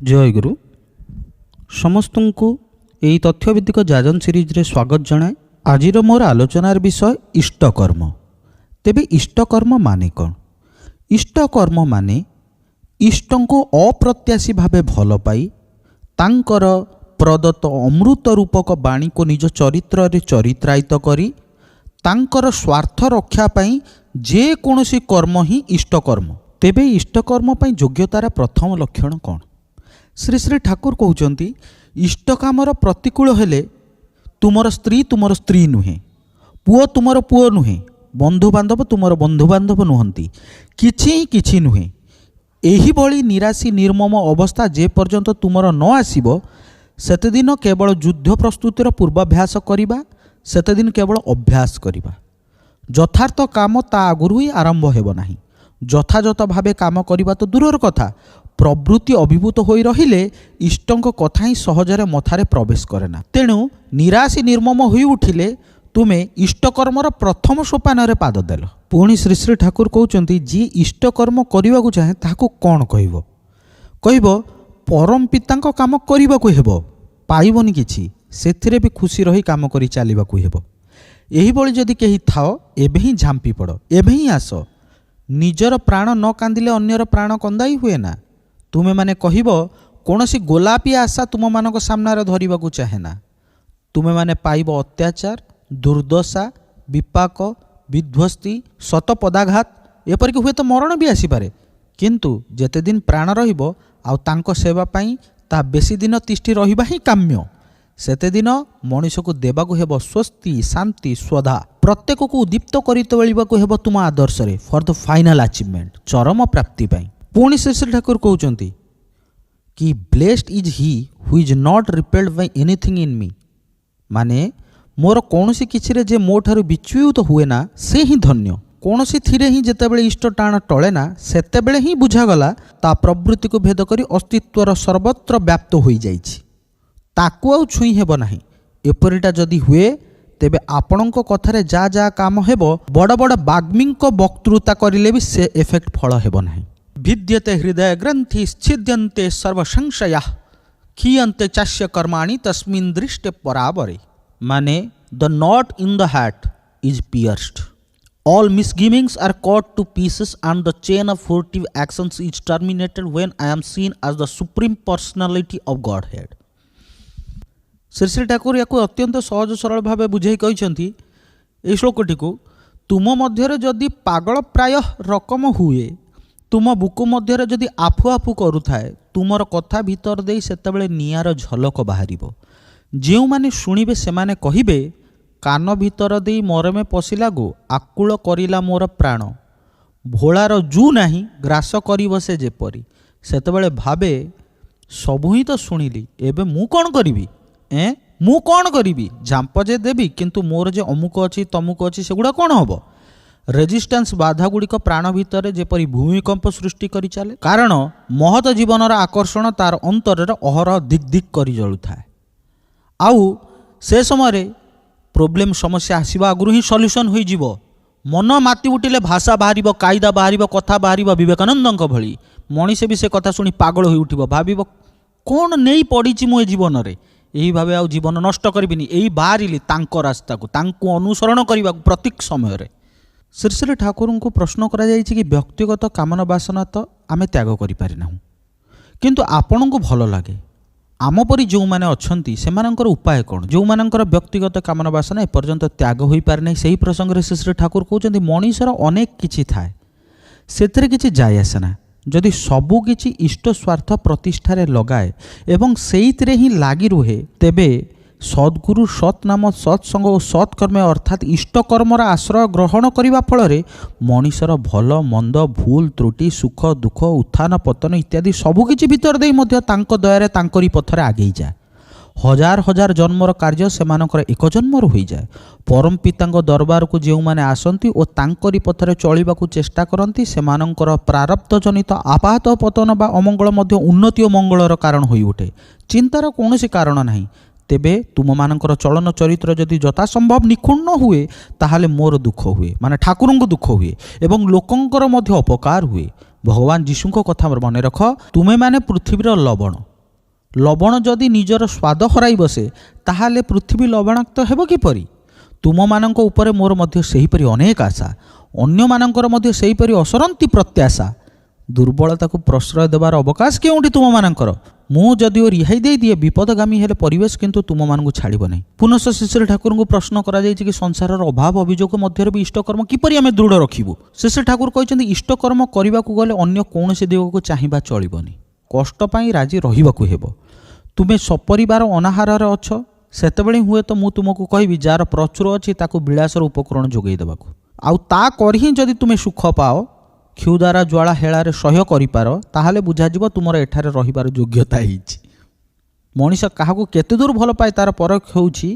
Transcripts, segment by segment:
जय गुरु समस्त को यही तथ्यभित्तिक जाजन सीरीज रे स्वागत जनाए। आज मोर आलोचनार विषय इष्टकर्म। तेबे इष्टकर्म माने कौन? इष्टकर्म माने इष्ट को अप्रत्याशी भावे भल पाई तांकर प्रदत्त अमृत रूपक बाणी को निज चरित्र रे चरित्रायित करी तांकर स्वार्थ रक्षा पाई जे कोनोसी कर्म ही इष्टकर्म। तेबे इष्टकर्म पाई योग्यतार प्रथम लक्षण कौन? श्री श्री ठाकुर कहते इष्ट कामर प्रतिकूल हेले तुमर स्त्री नुहे, पुओ तुमर पुओ नुहे, बंधुबांधव तुमर बंधुबांधव नुहंती, किछि नुहे। एही भली निराशी निर्मम अवस्था जे पर्यंत तुमर न आसीबो सेते दिन केवल युद्ध प्रस्तुतिर पूर्वाभ्यास करिबा, सेते दिन केवल अभ्यास करिबा। यथार्थ काम ता आगुरु ही आरंभ हेबो नाही। यथायथ भावे काम करिबा तो दूरर कथा, प्रवृत्ति अभिभूत होई रहिले इष्टंक कथा ही सहजरे मथारे प्रवेश करे ना। तेणु निराशी निर्मम होई उठिले तुमे इष्टकर्मर प्रथम सोपान रे पाद देल। पुणी श्री श्री ठाकुर कहउचंती जी इष्टकर्म करिबा को चाहे ताको कोन कहइबो? कहइबो परम पितांक काम करिबा को हेबो, पाइबोनी किछि, सेथिरे भी खुशी रही काम करि चालिबा को हेबो। एही बळी जदि केही थाओ एबे ही झांपी पड़ो, एबे ही आसो। निजर प्राण न कांदिले अन्यर प्राण कंदाई हुए ना। तुमे माने कहिबो कोनोसी गोलापी आशा तुम मानक सामनारे धरिबा को चाहे ना। तुमे माने पाइबो अत्याचार, दुर्दशा, विपाक, विध्वस्ती, शत पदाघात, एपरिक हुए तो मरण भी आसी पारे। किंतु जेते दिन प्राण रहिबो आउ तांको सेवा पाई ता बेसी दिन तिष्ठी रहिबा ही काम्य। सेते दिन मनीष को देवा को हेबो स्वस्ति, शांति, स्वधा। प्रत्येक को उद्दीप्त करि तोलिबा को हेबो तुम आदर्श रे फॉर द फाइनल अचीवमेंट, चरम प्राप्ति पाई। पुणी श्री श्री ठाकुर कहउचंती कि blessed is he who is not repelled by anything in me. माने मोर कोनोसी किछि रे जे मोठारु विच्युत हुए ना से ही धन्य। कोनोसी थिरे ही जेतेबेले इष्ट टाण टळे ना सेतेबेले ही बुझागला ता प्रवृत्ति को भेद करी अस्तित्वर सर्वत्र व्याप्त होई जाइछि, ताकू आउ छुई हेबो नाही। एपरिटा जदि हुए तेबे आपणको कथारे जा जा काम हेबो बड़ बड़ बाग्मींक वक्तृता करिले भी से इफेक्ट फल हेबो नाही। भिद्यते हृदय ग्रंथि छिद्यन्ते सर्व संशया खीयन्ते चास्य कर्माणि तस्मिन् दृष्टे परावरे। माने the knot in the heart is pierced, all misgivings are cut to pieces and the chain of furtive actions is terminated when I am seen as the supreme personality of godhead. Shri Shri Thakur या अत्यंत सहज सरल भाव बुझे कहते ये श्लोकटी को तुम मध्य जदि पागल प्राय रकम हुए, तुम बुकु मध्य जदि आफु आफु करुथाए, तुमर कथा भीतर दे सेतेबेले नियार झलक बाहरिबो। जेउ माने शुणिबे सेमाने कहिबे कान भीतर दे मरमे पशिला गो आकुल करिला मोर प्राण, भोलार जू नाही ग्रास करी बसे जेपरी। सेतेबेले भाबे सबु ही तो शुणिली, एबे मु कोन करिबी? मु कौन करी? झांप जे देवी किंतु मोर जे अमुक अच्छी तमुक अच्छी सेगुड़ा कौन हम? रेजिस्टेंस बाधा गुड़िक प्राण भितर जेपरी भूमिकंप सृष्टि करि चले। कारण महत जीवनर आकर्षण तार अंतर अहरह दिक दिक करि जलुथाए। आउ से समय प्रोब्लेम समस्या आसीबा आगुरु ही सॉल्यूशन होई जीवो। मन माति उठिले भाषा बाहरिबो, कायदा बाहरिबो, कथा बाहरिबो। विवेकानंदଙ୍କ भली मनीष भी से कथा शुणी पागल होई उठिबो, भाबिबो कौन नहीं पड़ीची मो जीवन रे, यही भावे आउ जीवन नष्ट करिबिनी। एही बाहरिली तांको रास्ता को, तांको अनुसरण करबा प्रत्येक समय रे। श्री श्री ठाकुर को प्रश्न करा जायछि कि व्यक्तिगत कामना वासना तो आमे त्याग करि पारि नाहु, किंतु आपन को भल लागे आम परी जो माने अछंती सेमानंकर उपाय कोन? जो मानंकर व्यक्तिगत कामना वासना एपर्यंत त्याग होई पारि नै, सेही प्रसंग रे श्री श्री ठाकुर कहउछन्ती मनीषर अनेक किछि थाए, सेथरे किछि जाय आसे ना। जदि सबु किछि इष्ट स्वार्थ प्रतिष्ठारे लगाए एवं सेइतरे ही लागी रुहे, तेबे सद्गुरु सत्नाम सत्संग और सत्कर्म अर्थात इष्टकर्मर आश्रय ग्रहण करने फल मनीषर भल मंद भूल त्रुटि सुख दुख उत्थान पतन इत्यादि सबुकिछि भितर देई मध्य तांको दयारे तांकरी पथरे आगेई जाए। हजार हजार जन्मर कार्य सेमानकर एक जन्मर हो जाए। परम पितांग दरबार को जो मैंने आसती और तांकरी पथरे चलिबा को चेष्टा करती सेमानकर प्रारब्ध जनित आपात पतन बा अमंगल मध्य उन्नति और मंगलर कारण होई उठे। चिंतार कौनसी कारण नहीं। तेबे तुम मानकर चलन चरित्र जदि यथा संभव निखुण हुए ताहले मोर दुख हुए, माने ठाकुर को दुख हुए एवं लोकंकर मध्य अपकार हुए। भगवान जीशु को कथा मन रख, तुमे माने पृथ्वीर लवण, ଲବଣ ଯଦି ନିଜର ସ୍ୱାଦ ହରାଇ ବସେ ତାହେଲେ ପୃଥିବୀ ଲବଣାକ୍ତ ହେବ କିପରି? ତୁମମାନଙ୍କ ଉପରେ ମୋର ମଧ୍ୟ ସେହିପରି ଅନେକ ଆଶା, ଅନ୍ୟମାନଙ୍କର ମଧ୍ୟ ସେହିପରି ଅସରନ୍ତି ପ୍ରତ୍ୟାଶା। ଦୁର୍ବଳତାକୁ ପ୍ରଶ୍ରୟ ଦେବାର ଅବକାଶ କେଉଁଠି ତୁମମାନଙ୍କର? ମୁଁ ଯଦିଓ ରିହାଇ ଦେଇଦିଏ, ବିପଦଗାମୀ ହେଲେ ପରିବେଶ କିନ୍ତୁ ତୁମମାନଙ୍କୁ ଛାଡ଼ିବ ନାହିଁ। ପୁନଃ ଶ୍ରୀ ଶ୍ରୀ ଠାକୁରଙ୍କୁ ପ୍ରଶ୍ନ କରାଯାଇଛି କି ସଂସାରର ଅଭାବ ଅଭିଯୋଗ ମଧ୍ୟରେ ବି ଇଷ୍ଟକର୍ମ କିପରି ଆମେ ଦୃଢ଼ ରଖିବୁ? ଶ୍ରୀ ଶ୍ରୀ ଠାକୁର କହିଛନ୍ତି ଇଷ୍ଟକର୍ମ କରିବାକୁ ଗଲେ ଅନ୍ୟ କୌଣସି ଦିଗକୁ ଚାହିଁବା ଚଳିବନି। କଷ୍ଟ ପାଇଁ ରାଜି ରହିବାକୁ ହେବ। ତୁମେ ସପରିବାର ଅନାହାରରେ ଅଛ, ସେତେବେଳେ ହୁଏତ ମୁଁ ତୁମକୁ କହିବି ଯାହାର ପ୍ରଚୁର ଅଛି ତାକୁ ବିଳାସର ଉପକରଣ ଯୋଗାଇ ଦେବାକୁ। ଆଉ ତା କରି ହିଁ ଯଦି ତୁମେ ସୁଖ ପାଅ, କ୍ଷୁଧାର ଜ୍ୱାଳା ହେଳାରେ ସହ୍ୟ କରିପାର, ତାହେଲେ ବୁଝାଯିବ ତୁମର ଏଠାରେ ରହିବାର ଯୋଗ୍ୟତା ହେଇଛି। ମଣିଷ କାହାକୁ କେତେ ଦୂର ଭଲ ପାଏ ତାର ପରଖ ହେଉଛି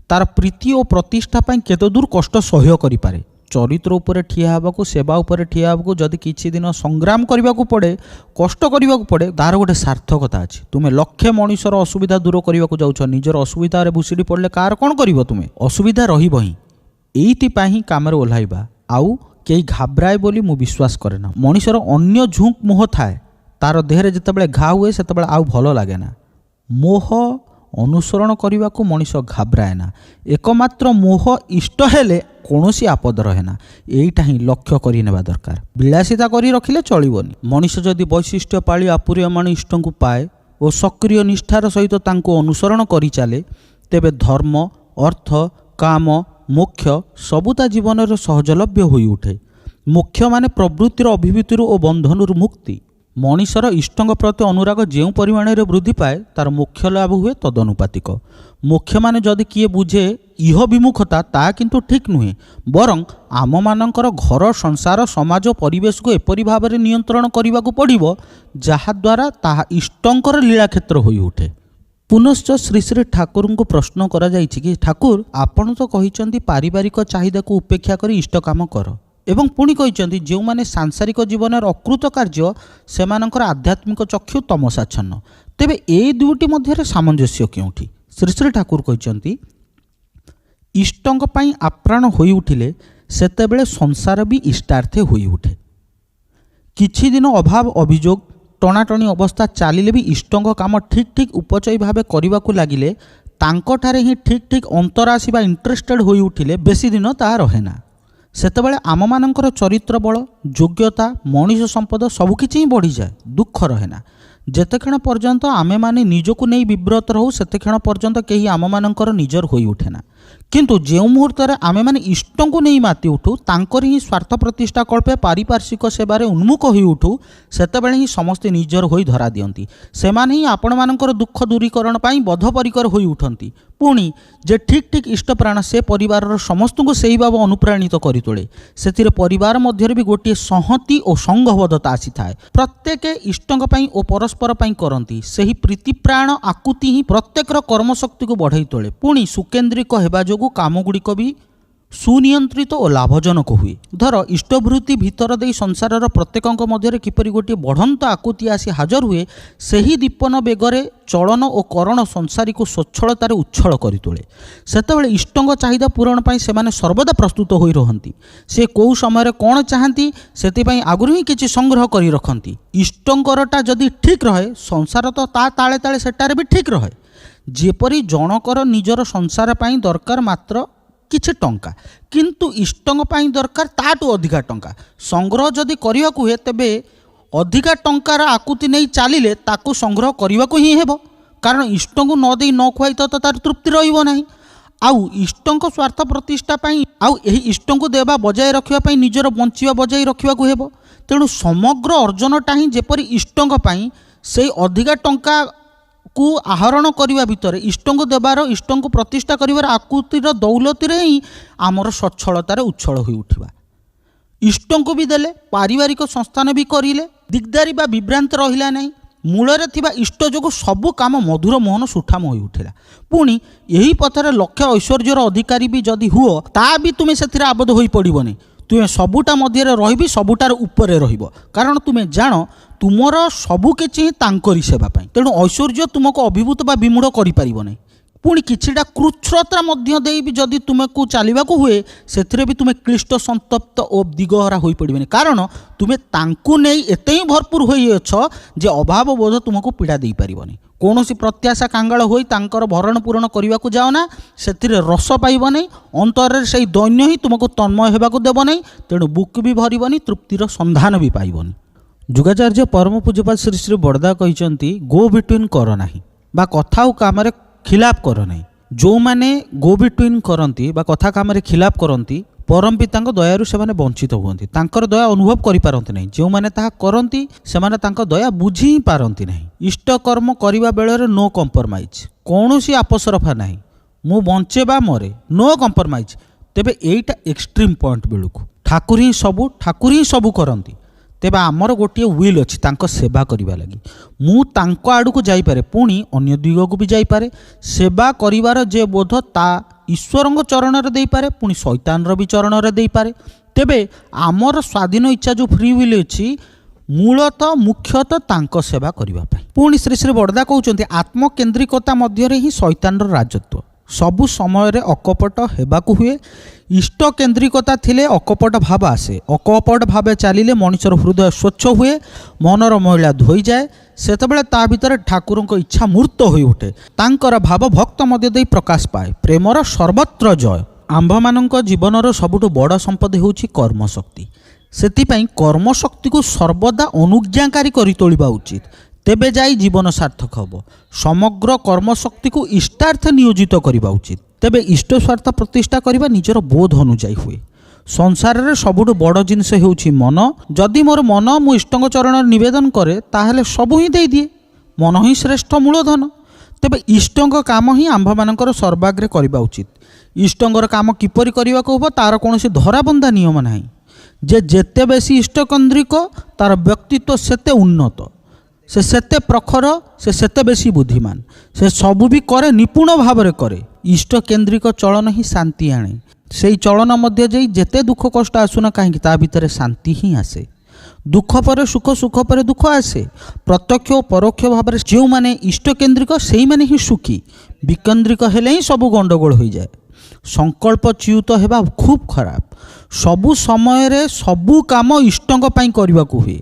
ତାର ପ୍ରୀତି ଓ ପ୍ରତିଷ୍ଠା ପାଇଁ କେତେ ଦୂର କଷ୍ଟ ସହ୍ୟ କରିପାରେ। ଚରିତ୍ର ଉପରେ ଠିଆ ହେବାକୁ, ସେବା ଉପରେ ଠିଆ ହେବାକୁ ଯଦି କିଛି ଦିନ ସଂଗ୍ରାମ କରିବାକୁ ପଡ଼େ, କଷ୍ଟ କରିବାକୁ ପଡ଼େ, ତାର ଗୋଟେ ସାର୍ଥକତା ଅଛି। ତୁମେ ଲକ୍ଷେ ମଣିଷର ଅସୁବିଧା ଦୂର କରିବାକୁ ଯାଉଛ, ନିଜର ଅସୁବିଧାରେ ଭୁଷୁଡ଼ି ପଡ଼ିଲେ କାହାର କ'ଣ କରିବ? ତୁମେ ଅସୁବିଧା ରହିବ ହିଁ। ଏଇଥିପାଇଁ ହିଁ କାମରେ ଓହ୍ଲାଇବା। ଆଉ କେହି ଘାବରାଏ ବୋଲି ମୁଁ ବିଶ୍ୱାସ କରେ ନା। ମଣିଷର ଅନ୍ୟ ଝୁଙ୍କ ମୋହ ଥାଏ, ତାର ଦେହରେ ଯେତେବେଳେ ଘା ହୁଏ ସେତେବେଳେ ଆଉ ଭଲ ଲାଗେ ନା। ମୋହ ଅନୁସରଣ କରିବାକୁ ମଣିଷ ଘାବରାଏ ନା। ଏକମାତ୍ର ମୋହ ଇଷ୍ଟ ହେଲେ କୌଣସି ଆପଦ ରହେ ନା। ଏଇଟା ହିଁ ଲକ୍ଷ୍ୟ କରି ନେବା ଦରକାର। ବିଳାସିତା କରି ରଖିଲେ ଚଳିବନି। ମଣିଷ ଯଦି ବୈଶିଷ୍ଟ୍ୟ ପାଳି ଆପୁର୍ୟମାଣ ଇଷ୍ଟଙ୍କୁ ପାଏ ଓ ସକ୍ରିୟ ନିଷ୍ଠାର ସହିତ ତାଙ୍କୁ ଅନୁସରଣ କରି ଚାଲେ, ତେବେ ଧର୍ମ, ଅର୍ଥ, କାମ, ମୋକ୍ଷ ସବୁ ତା ଜୀବନରେ ସହଜଲଭ୍ୟ ହୋଇ ଉଠେ। ମୋକ୍ଷ ମାନେ ପ୍ରବୃତ୍ତିର ଅଭିଭୂତିରୁ ଓ ବନ୍ଧନରୁ ମୁକ୍ତି। ମଣିଷର ଇଷ୍ଟଙ୍କ ପ୍ରତି ଅନୁରାଗ ଯେଉଁ ପରିମାଣରେ ବୃଦ୍ଧି ପାଏ, ତାର ମୋକ୍ଷ ଲାଭ ହୁଏ ତଦନୁପାତିକ। ମୋକ୍ଷ ମାନେ ଯଦି କିଏ ବୁଝେ ଇହ ବିମୁଖତା, ତାହା କିନ୍ତୁ ଠିକ୍ ନୁହେଁ। ବରଂ ଆମମାନଙ୍କର ଘର, ସଂସାର, ସମାଜ, ପରିବେଶକୁ ଏପରି ଭାବରେ ନିୟନ୍ତ୍ରଣ କରିବାକୁ ପଡ଼ିବ ଯାହାଦ୍ୱାରା ତାହା ଇଷ୍ଟଙ୍କର ଲୀଳାକ୍ଷେତ୍ର ହୋଇ ଉଠେ। ପୁନଶ୍ଚ ଶ୍ରୀ ଶ୍ରୀ ଠାକୁରଙ୍କୁ ପ୍ରଶ୍ନ କରାଯାଇଛି କି ଠାକୁର, ଆପଣ ତ କହିଛନ୍ତି ପାରିବାରିକ ଚାହିଦାକୁ ଉପେକ୍ଷା କରି ଇଷ୍ଟ କାମ କର, ଏବଂ ପୁଣି କହିଛନ୍ତି ଯେଉଁମାନେ ସାଂସାରିକ ଜୀବନରେ ଅକୃତ କାର୍ଯ୍ୟ ସେମାନଙ୍କର ଆଧ୍ୟାତ୍ମିକ ଚକ୍ଷୁ ତମସାଚ୍ଛନ୍ନ। ତେବେ ଏଇ ଦୁଇଟି ମଧ୍ୟରେ ସାମଞ୍ଜସ୍ୟ କେଉଁଠି? ଶ୍ରୀ ଶ୍ରୀ ଠାକୁର କହିଛନ୍ତି ଇଷ୍ଟଙ୍କ ପାଇଁ ଆପ୍ରାଣ ହୋଇ ଉଠିଲେ ସେତେବେଳେ ସଂସାର ବି ଇଷ୍ଟାର୍ଥେ ହୋଇ ଉଠେ। କିଛି ଦିନ ଅଭାବ ଅଭିଯୋଗ ଟଣାଟଣି ଅବସ୍ଥା ଚାଲିଲେ ବି ଇଷ୍ଟଙ୍କ କାମ ଠିକ୍ ଠିକ୍ ଉପଚୟ ଭାବେ କରିବାକୁ ଲାଗିଲେ, ତାଙ୍କଠାରେ ହିଁ ଠିକ୍ ଠିକ୍ ଅନ୍ତର ଆସିବା ଇଣ୍ଟରେଷ୍ଟେଡ଼ ହୋଇ ଉଠିଲେ ବେଶୀ ଦିନ ତାହା ରହେ ନା। ସେତେବେଳେ ଆମମାନଙ୍କର ଚରିତ୍ର ବଳ, ଯୋଗ୍ୟତା, ମଣିଷ ସମ୍ପଦ ସବୁକିଛି ହିଁ ବଢ଼ିଯାଏ, ଦୁଃଖ ରହେ ନା। ଯେତେକ୍ଷଣ ପର୍ଯ୍ୟନ୍ତ ଆମେମାନେ ନିଜକୁ ନେଇ ବିବ୍ରତ ରହୁ ସେତେକ୍ଷଣ ପର୍ଯ୍ୟନ୍ତ କେହି ଆମମାନଙ୍କର ନିଜର ହୋଇ ଉଠେ ନା। କିନ୍ତୁ ଯେଉଁ ମୁହୂର୍ତ୍ତରେ ଆମେମାନେ ଇଷ୍ଟଙ୍କୁ ନେଇ ମାତି ଉଠୁ, ତାଙ୍କର ହିଁ ସ୍ୱାର୍ଥ ପ୍ରତିଷ୍ଠା କଳ୍ପେ ପାରିପାର୍ଶ୍ୱିକ ସେବାରେ ଉନ୍ମୁଖ ହୋଇ ଉଠୁ, ସେତେବେଳେ ହିଁ ସମସ୍ତେ ନିଜର ହୋଇ ଧରା ଦିଅନ୍ତି। ସେମାନେ ହିଁ ଆପଣମାନଙ୍କର ଦୁଃଖ ଦୂରୀକରଣ ପାଇଁ ବଦ୍ଧପରିକର ହୋଇ ଉଠନ୍ତି। ପୁଣି ଯେ ଠିକ୍ ଠିକ୍ ଇଷ୍ଟପ୍ରାଣ, ସେ ପରିବାରର ସମସ୍ତଙ୍କୁ ସେହି ଭାବ ଅନୁପ୍ରାଣିତ କରି ତୋଳେ। ସେଥିରେ ପରିବାର ମଧ୍ୟରେ ବି ଗୋଟିଏ ସଂହତି ଓ ସଂଘବଦ୍ଧତା ଆସିଥାଏ। ପ୍ରତ୍ୟେକ ଇଷ୍ଟଙ୍କ ପାଇଁ ଓ ପରସ୍ପର ପାଇଁ କରନ୍ତି। ସେହି ପ୍ରୀତିପ୍ରାଣ ଆକୁତି ହିଁ ପ୍ରତ୍ୟେକର କର୍ମଶକ୍ତିକୁ ବଢ଼ାଇ ତୋଳେ। ପୁଣି ସୁକେନ୍ଦ୍ରିକ ହେବା ଯୋଗୁଁ କାମଗୁଡ଼ିକ ବି ସୁନିୟନ୍ତ୍ରିତ ଓ ଲାଭଜନକ ହୁଏ। ଧର ଇଷ୍ଟବୃତ୍ତି ଭିତର ଦେଇ ସଂସାରର ପ୍ରତ୍ୟେକଙ୍କ ମଧ୍ୟରେ କିପରି ଗୋଟିଏ ବଢ଼ନ୍ତ ଆକୁତି ଆସି ହାଜର ହୁଏ, ସେହି ଦୀପନ ବେଗରେ ଚଳନ ଓ କରଣ ସଂସାରୀକୁ ସ୍ୱଚ୍ଛଳତାରେ ଉଚ୍ଛଳ କରି ତୋଳେ। ସେତେବେଳେ ଇଷ୍ଟଙ୍କ ଚାହିଦା ପୂରଣ ପାଇଁ ସେମାନେ ସର୍ବଦା ପ୍ରସ୍ତୁତ ହୋଇ ରହନ୍ତି। ସେ କେଉଁ ସମୟରେ କ'ଣ ଚାହାନ୍ତି ସେଥିପାଇଁ ଆଗରୁ ହିଁ କିଛି ସଂଗ୍ରହ କରି ରଖନ୍ତି। ଇଷ୍ଟଙ୍କରଟା ଯଦି ଠିକ୍ ରହେ, ସଂସାର ତ ତା ତାଳେ ତାଳେ ସେଠାରେ ବି ଠିକ୍ ରହେ। ଯେପରି ଜଣକର ନିଜର ସଂସାର ପାଇଁ ଦରକାର ମାତ୍ର କିଛି ଟଙ୍କା, କିନ୍ତୁ ଇଷ୍ଟଙ୍କ ପାଇଁ ଦରକାର ତାଠୁ ଅଧିକା ଟଙ୍କା। ସଂଗ୍ରହ ଯଦି କରିବାକୁ ହୁଏ, ତେବେ ଅଧିକା ଟଙ୍କାର ଆକୁତି ନେଇ ଚାଲିଲେ ତାକୁ ସଂଗ୍ରହ କରିବାକୁ ହିଁ ହେବ। କାରଣ ଇଷ୍ଟଙ୍କୁ ନ ଦେଇ ନ ଖୁଆଇ ତ ତାର ତୃପ୍ତି ରହିବ ନାହିଁ। ଆଉ ଇଷ୍ଟଙ୍କ ସ୍ୱାର୍ଥ ପ୍ରତିଷ୍ଠା ପାଇଁ, ଆଉ ଏହି ଇଷ୍ଟଙ୍କୁ ଦେବା ବଜାୟ ରଖିବା ପାଇଁ ନିଜର ବଞ୍ଚିବା ବଜାୟ ରଖିବାକୁ ହେବ। ତେଣୁ ସମଗ୍ର ଅର୍ଜନଟା ହିଁ ଯେପରି ଇଷ୍ଟଙ୍କ ପାଇଁ, ସେଇ ଅଧିକା ଟଙ୍କାକୁ ଆହରଣ କରିବା ଭିତରେ ଇଷ୍ଟଙ୍କୁ ଦେବାର, ଇଷ୍ଟଙ୍କୁ ପ୍ରତିଷ୍ଠା କରିବାର ଆକୁତିର ଦୌଲତିରେ ହିଁ ଆମର ସ୍ୱଚ୍ଛଳତାରେ ଉଚ୍ଛଳ ହୋଇ ଉଠିବା। ଇଷ୍ଟଙ୍କୁ ବି ଦେଲେ, ପାରିବାରିକ ସଂସ୍ଥାନ ବି କରିଲେ, ଦିଗଦାରୀ ବା ବିଭ୍ରାନ୍ତ ରହିଲା ନାହିଁ। ମୂଳରେ ଥିବା ଇଷ୍ଟ ଯୋଗୁଁ ସବୁ କାମ ମଧୁର ମୋହନ ସୁଠାମ ହୋଇ ଉଠିଲା। ପୁଣି ଏହି ପଥରେ ଲକ୍ଷ୍ୟ ଐଶ୍ୱର୍ଯ୍ୟର ଅଧିକାରୀ ବି ଯଦି ହୁଅ, ତା ବି ତୁମେ ସେଥିରେ ଆବଦ୍ଧ ହୋଇ ପଡ଼ିବନି। ତୁମେ ସବୁଟା ମଧ୍ୟରେ ରହିବି, ସବୁଟାର ଉପରେ ରହିବ। କାରଣ ତୁମେ ଜାଣ ତୁମର ସବୁ କିଛି ହିଁ ତାଙ୍କରି ସେବା ପାଇଁ। ତେଣୁ ଐଶ୍ୱର୍ଯ୍ୟ ତୁମକୁ ଅଭିଭୂତ ବା ବିମୂଢ଼ କରିପାରିବ ନାହିଁ। पुणी किछिटा कृच्छ्रता मध्य देई भी जदि तुमको चलवाक हुए से भी तुम्हें क्लिष्ट संतप्त और दिगहरा हो पड़े कारण तुम्हें तांकु नहीं एते ही भरपूर होइछ जे अभाव बोध तुमको पीड़ा दे पारिबनी। कौन प्रत्याशा कांगाल होई तांकर भरण पूरण करने को जाओ ना से रस पाइब नहीं अंतर से दैन्य ही तुमको तन्मय होगा देव नहीं तेणु बुक भी भरबनी तृप्तिर संधान भी पाइबनी। जुगाचार्य परम पूज्यपाद श्री श्री बड़दा कहते गो बिटवीन कर ना बा कथा और काम खिलाप कर ना। जो मैंने गो बिटवीन करती कथा काम खिलाप करती परम पिता दयारू से वंचित हुए तांकर दया अनुभव करें नहीं। जो मैंने ताहा करती से दया बुझी ही पारती नहीं। इष्ट कर्म करने बेलर नो कंप्रोमाइज कौन सी आपसरफा ना मु बंचे बा मरे नो कंप्रोमाइज। तेबे एटा एक्सट्रीम पॉइंट बेलू ठाकुर ही सबू करती तेबे आमर गोटे विल अच्छी तांको सेवा करने लगी मु तांको आड़ को जाइपारे पुणी अन्य दिग को भी जाइपारे सेवा करिवार जे बोध ता ईश्वर चरण रे दे पारे पुणी शैतान भी चरण रे दे पारे। तेबे आमर स्वाधीन इच्छा जो फ्री विल अच्छी मूलतः मुख्यतः तांको सेवा करने पुणी श्री श्री बड़दा कहते आत्मकेन्द्रिकता मध्य ही शैतान राजत्व सबु समय रे अकपट हेबाकु हुए। इष्ट केन्द्रिकता थिले अकपट भाव आसे अकपट भाव चलिले मनुष्यर हृदय स्वच्छ हुए मनर महिला धोई जाए सेतबेले ता भितर ठाकुर इच्छा मूर्त हो उठे तांकर भाव भक्त मध्य दे प्रकाश पाए प्रेमर सर्वत्र जय। आंभ मानक जीवनर सबुठु बड़ संपद होउछि कर्मशक्ति सेतिपई कर्मशक्ति को सर्वदा अनुज्ञाकारी करि तोलिबा उचित तेबे जाई जीवन सार्थक हम। समग्र कर्मशक्ति को इष्टार्थ नियोजित करने उचित तेबे इष्ट स्वार्थ प्रतिष्ठा करने निजर बोध अनुजाई हुए। संसार रे सबुठु बड़ जिनस हेउछि मन जदि मोर मन मु इष्टंग चरण निवेदन करे ताहेले सबु ही दे दिए मन ही श्रेष्ठ मूलधन। तेबे इष्टंग काम ही आंभ मानकर सर्वाग्रे करने उचित। इष्टंगर काम किपरि करने को हो तार कौन धराबंधा नियम नाही जे जेते बेसी इष्टकेन्द्रिक तार व्यक्तित्व सेते उन्नत से सेते प्रखर से सेते बेसी बुद्धिमान से सबू भी करे निपुण भाव में करे। इष्ट केन्द्रिक चलन ही शांति आने से चलन मध्य जाई जेते दुख कष्ट आसुना कहीं ता भितर शांति ही आसे। दुख पर सुख सुख पर दुख आसे। प्रत्यक्ष और परोक्ष भाव में जो माने इष्ट केन्द्रिक से माने ही सुखी विकेन्द्रिक हेले ही सबू गंडगोल हो जाए। संकल्प च्युत हेबा खूब खराब सबु समय रे सबू काम इष्टंक पई करने को हुए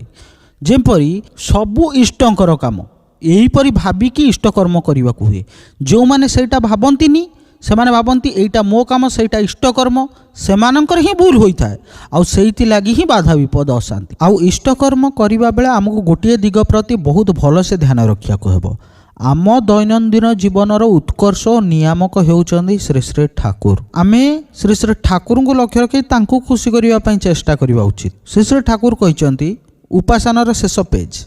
जेपरी सबू इष्टंकर काम यहीपरि भाविकी इष्टकर्म करने को हुए। जो मैंने सेटा भावंतीनी से माने भावंती एटा मो काम सेटा इष्टकर्म से मानकर ही भूल होता है आउ सेइति लागी ही बाधा विपद अशांति आउ इष्टकर्म करने बेले आमको गोटे दिग प्रति बहुत भल से ध्यान रखा को हेबो। आम दैनंदिन जीवनर उत्कर्ष नियामक हेउचंदी श्री श्री ठाकुर। आमे श्री श्री ठाकुर को लक्ष्य रखी तांको खुशी करने पई चेष्टा करबा उचित। श्री श्री ठाकुर कहचंती उपासनार शेष पेज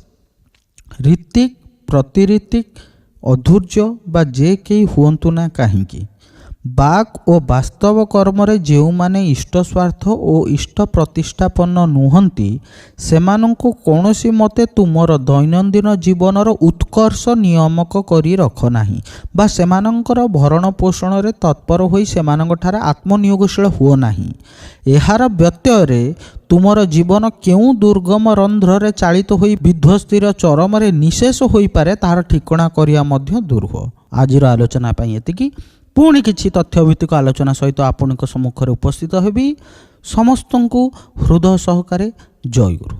ऋतिक प्रतिऋतिक अधूर्य बा जे कई हुअंतु ना कहीं बाक और वास्तव कर्म जो माने इष्ट स्वार्थ और इष्ट प्रतिष्ठापन्न नुहंती सेमानंकु कौनसी मते तुमर दैनंदिन जीवनर उत्कर्ष नियामक करी रख नाही बा सेमानंकर भरण पोषण रे तत्पर होई सेमानंकठार आत्मनियोगशील हुओ नाही। एहार व्यत्यय रे तुमर जीवन केउ दुर्गम रंध्र रे चालित होई विध्वस्तिर चरम रे निशेष होई पारे तार ठिकणा करिया मध्य दुर्ह। आजिर आलोचना पई एतिकी पुणी किछि तथ्यभित्तिक आलोचना सहित आपणक सम्मुखरे उपस्थित हेबी। समस्तंकु हृदय सहकारे जय गुरु।